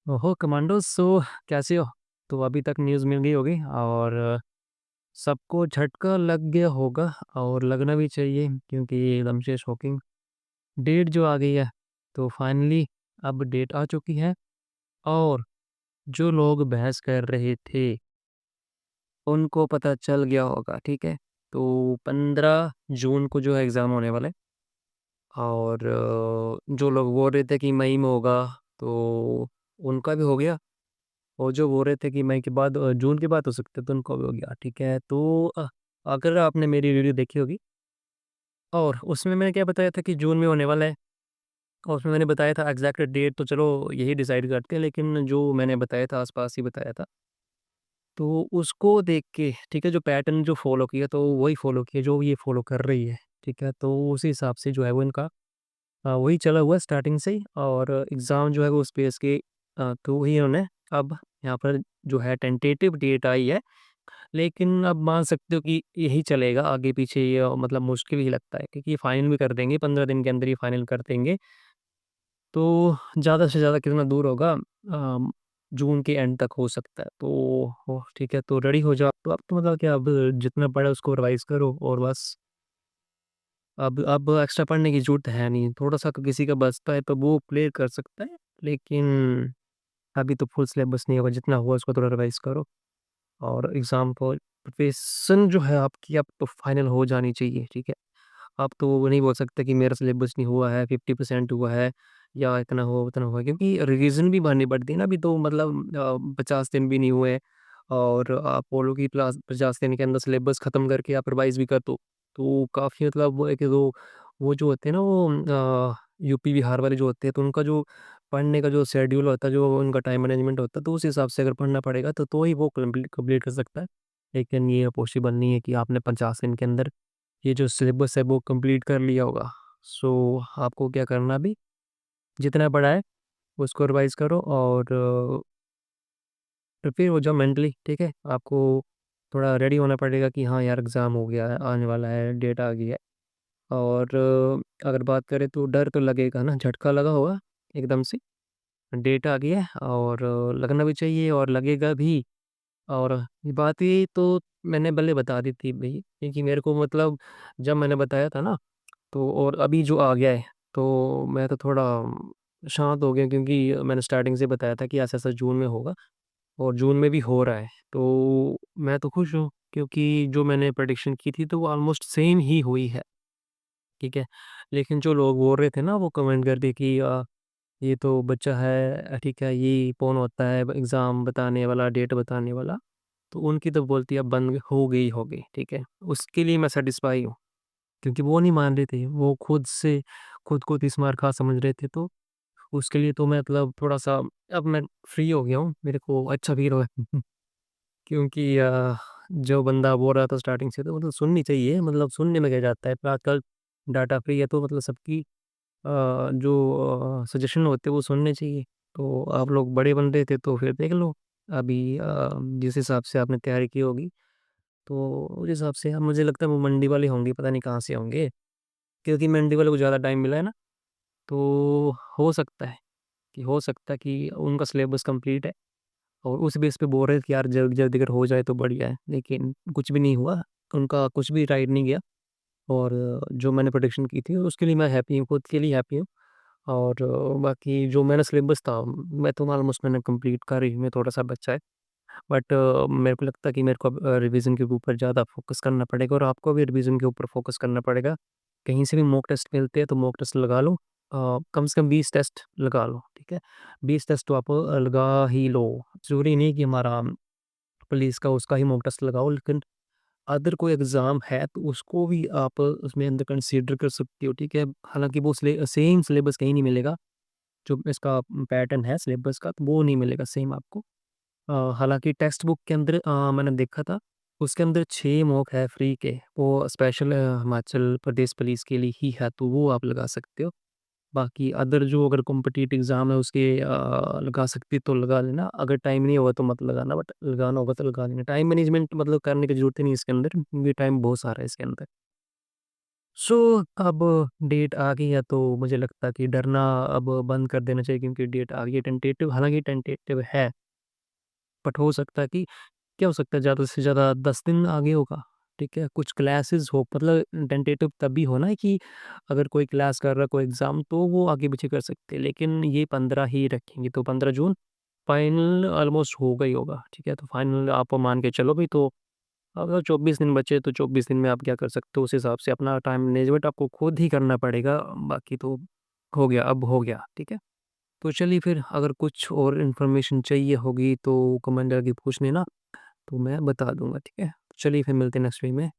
ओहो कमांडोज, सो कैसे हो? तो अभी तक न्यूज़ मिल गई होगी और सबको झटका लग गया होगा और लगना भी चाहिए क्योंकि ये एकदम से शॉकिंग डेट जो आ गई है। तो फाइनली अब डेट आ चुकी है और जो लोग बहस कर रहे थे उनको पता चल गया होगा, ठीक है। तो 15 जून को जो है एग्ज़ाम होने वाला है और जो लोग बोल रहे थे कि मई में होगा तो उनका भी हो गया। और जो बोल रहे थे कि मई के बाद जून के बाद हो सकता है तो उनको भी हो गया, ठीक है। तो अगर आपने मेरी वीडियो देखी होगी और उसमें मैंने क्या बताया था कि जून में होने वाला है और उसमें मैंने बताया था एग्जैक्ट डेट तो चलो यही डिसाइड करते हैं, लेकिन जो मैंने बताया था आसपास ही बताया था। तो उसको देख के, ठीक है, जो पैटर्न जो फॉलो किया तो वही फॉलो किया जो ये फॉलो कर रही है, ठीक है। तो उसी हिसाब से जो है वो इनका वही चला हुआ है स्टार्टिंग से ही और एग्ज़ाम जो है वो उस बेस के तो वही इन्होंने अब यहाँ पर जो है टेंटेटिव डेट आई है। लेकिन अब मान सकते हो कि यही चलेगा आगे-पीछे, ये मतलब मुश्किल ही लगता है क्योंकि फाइनल भी कर देंगे, 15 दिन के अंदर ही फाइनल कर देंगे। तो ज़्यादा से ज़्यादा कितना दूर होगा, जून के एंड तक हो सकता है। तो हो ठीक है, तो रेडी हो जाओ। तो अब तो मतलब क्या, अब जितना पढ़ा उसको रिवाइज़ करो और बस अब एक्स्ट्रा पढ़ने की ज़रूरत है नहीं। थोड़ा-सा किसी का बचता है तो वो क्लियर कर सकता है, लेकिन अभी तो फुल सिलेबस नहीं होगा, जितना हुआ उसको थोड़ा रिवाइज़ करो। और एग्ज़ाम को प्रिपरेशन जो है आपकी अब तो फाइनल हो जानी चाहिए, ठीक है। आप तो वो नहीं बोल सकते कि मेरा सिलेबस नहीं हुआ है, 50% हुआ है या इतना हुआ, उतना हुआ, क्योंकि रिवीज़न भी भरनी पड़ती है ना। अभी तो मतलब 50 दिन भी नहीं हुए हैं और आप बोलो कि प्लस 50 दिन के अंदर सिलेबस ख़त्म करके आप रिवाइज़ भी कर दो, तो काफ़ी मतलब वो है कि वो जो होते हैं ना वो यूपी, बिहार वाले जो होते हैं, तो उनका जो पढ़ने का जो शेड्यूल होता है, जो उनका टाइम मैनेजमेंट होता है, तो उस हिसाब से अगर पढ़ना पड़ेगा तो ही वो कंप्लीट कर सकता है। लेकिन ये पॉसिबल नहीं है कि आपने 50 दिन के अंदर ये जो सिलेबस है वो कंप्लीट कर लिया होगा। सो आपको क्या करना अभी, जितना पढ़ा है उसको रिवाइज़ करो और प्रिपेयर हो जाओ मेंटली, ठीक है। आपको थोड़ा रेडी होना पड़ेगा कि हाँ यार एग्ज़ाम हो गया है, आने वाला है, डेट आ गई है। और अगर बात करें तो डर तो लगेगा ना, झटका लगा होगा एकदम से, डेट आ गई है और लगना भी चाहिए और लगेगा भी। और ये बात ये तो मैंने पहले बता दी थी भई, क्योंकि मेरे को मतलब जब मैंने बताया था ना, तो और अभी जो आ गया है, तो मैं तो थोड़ा शांत हो गया क्योंकि मैंने स्टार्टिंग से बताया था कि ऐसा-ऐसा जून में होगा और जून में भी हो रहा है। तो मैं तो खुश हूँ क्योंकि जो मैंने प्रेडिक्शन की थी तो वो ऑलमोस्ट सेम ही हुई है, ठीक है। लेकिन जो लोग बोल रहे थे ना वो कमेंट करके कि ये तो बच्चा है, ठीक है, ये कौन होता है एग्ज़ाम बताने वाला, डेट बताने वाला, तो उनकी तो बोलती अब बंद हो गई, ठीक है। उसके लिए मैं सैटिस्फाई हूँ। क्योंकि वो नहीं मान रहे थे, वो खुद से खुद को तीस मार खा समझ रहे थे, तो उसके लिए तो मैं मतलब थोड़ा-सा अब मैं फ्री हो गया हूँ, मेरे को अच्छा फ़ील हो रहा है। क्योंकि जो बंदा बोल रहा था स्टार्टिंग से तो मतलब सुननी चाहिए, मतलब सुनने में क्या जाता है, पर आजकल डाटा फ्री है तो मतलब सबकी जो सजेशन होते हैं वो सुनने चाहिए। तो आप लोग बड़े बंदे थे तो फिर देख लो, अभी जिस हिसाब से आपने तैयारी की होगी, तो उस हिसाब से अब मुझे लगता है वो मंडी वाले होंगे, पता नहीं कहाँ से होंगे। क्योंकि मंडी वालों को ज़्यादा टाइम मिला है ना, तो हो सकता है कि उनका सिलेबस कंप्लीट है और उस बेस पे बोल रहे थे कि यार जल्दी-जल्दी अगर हो जाए तो बढ़िया है, लेकिन कुछ भी नहीं हुआ, उनका कुछ भी राइट नहीं गया। और जो मैंने प्रेडिक्शन की थी उसके लिए मैं हैप्पी हूँ, खुद के लिए हैप्पी हूँ। और बाकी जो मेरा सिलेबस था, मैं तो ऑलमोस्ट मैंने कंप्लीट कर ही, में थोड़ा-सा बचा है। बट मेरे को लगता है कि मेरे को अब रिवीज़न के ऊपर ज़्यादा फ़ोकस करना पड़ेगा और आपको भी रिवीज़न के ऊपर फ़ोकस करना पड़ेगा। कहीं से भी मॉक टेस्ट मिलते हैं तो मॉक टेस्ट लगा लो। कम से कम 20 टेस्ट लगा लो, ठीक है? 20 टेस्ट तो आप लगा ही लो। ज़रूरी नहीं कि हमारा पुलिस का उसका ही मॉक टेस्ट लगाओ, लेकिन अदर कोई एग्ज़ाम है तो उसको भी आप उसमें अंदर कंसीडर कर सकते हो, ठीक है? हालाँकि वो सेम सिलेबस कहीं नहीं मिलेगा, जो इसका पैटर्न है सिलेबस का, तो वो नहीं मिलेगा सेम आपको। हालाँकि टेक्स्ट बुक के अंदर मैंने देखा था, उसके अंदर 6 मॉक है फ्री के, वो स्पेशल हिमाचल प्रदेश पुलिस के लिए ही है, तो वो आप लगा सकते हो। बाकी अदर जो अगर कॉम्पिटिटिव एग्ज़ाम है उसके लगा सकते तो लगा लेना, अगर टाइम नहीं होगा तो मत लगाना, बट लगाना होगा तो लगा लेना। टाइम मैनेजमेंट मतलब करने की ज़रूरत ही नहीं है इसके अंदर, क्योंकि टाइम बहुत सारा है इसके अंदर। सो अब डेट आ गई है तो मुझे लगता है कि डरना अब बंद कर देना चाहिए क्योंकि डेट आ गई है टेंटेटिव, हालाँकि टेंटेटिव है, बट हो सकता है कि क्या हो सकता है ज़्यादा से ज़्यादा 10 दिन आगे होगा, ठीक है? कुछ क्लासेस हो मतलब टेंटेटिव तभी हो ना कि अगर कोई क्लास कर रहा है, कोई एग्ज़ाम तो वो आगे-पीछे कर सकते हैं, लेकिन ये 15 ही रखेंगे तो 15 जून फाइनल ऑलमोस्ट होगा ही होगा, ठीक है? तो फाइनल आप मान के चलो भई तो अगर 24 दिन बचे तो 24 दिन में आप क्या कर सकते हो उस हिसाब से अपना टाइम मैनेजमेंट आपको खुद ही करना पड़ेगा, बाकी तो हो गया, अब हो गया, ठीक है? तो चलिए फिर अगर कुछ और इन्फॉर्मेशन चाहिए होगी तो कमेंट करके पूछ लेना, तो मैं बता दूँगा, ठीक है? चलिए फिर मिलते हैं नेक्स्ट वीक में।